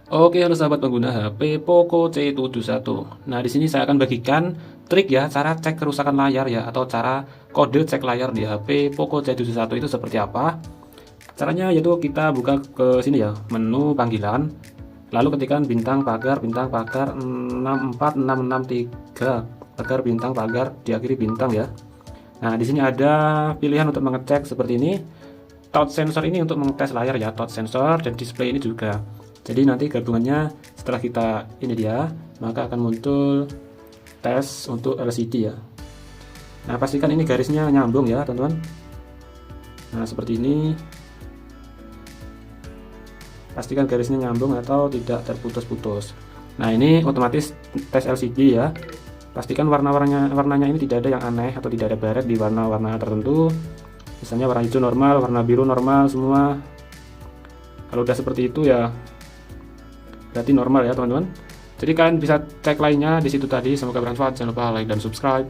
Oke, halo sahabat pengguna HP Poco C71. Nah, di sini saya akan bagikan trik ya, cara cek kerusakan layar ya, atau cara kode cek layar di HP Poco C71 itu seperti apa. Caranya yaitu kita buka ke sini ya, menu panggilan, lalu ketikkan bintang pagar 64663, pagar bintang pagar diakhiri bintang ya. Nah, di sini ada pilihan untuk mengecek seperti ini. Touch sensor ini untuk mengetes layar ya, touch sensor, dan display ini juga. Jadi nanti gabungannya setelah kita ini dia, maka akan muncul tes untuk LCD ya. Nah, pastikan ini garisnya nyambung ya teman-teman. Nah, seperti ini. Pastikan garisnya nyambung atau tidak terputus-putus. Nah, ini otomatis tes LCD ya. Pastikan warnanya ini tidak ada yang aneh atau tidak ada baret di warna-warna tertentu. Misalnya warna hijau normal, warna biru normal semua. Kalau udah seperti itu ya berarti normal ya teman-teman. Jadi kalian bisa cek lainnya di situ tadi. Semoga bermanfaat. Jangan lupa like dan subscribe.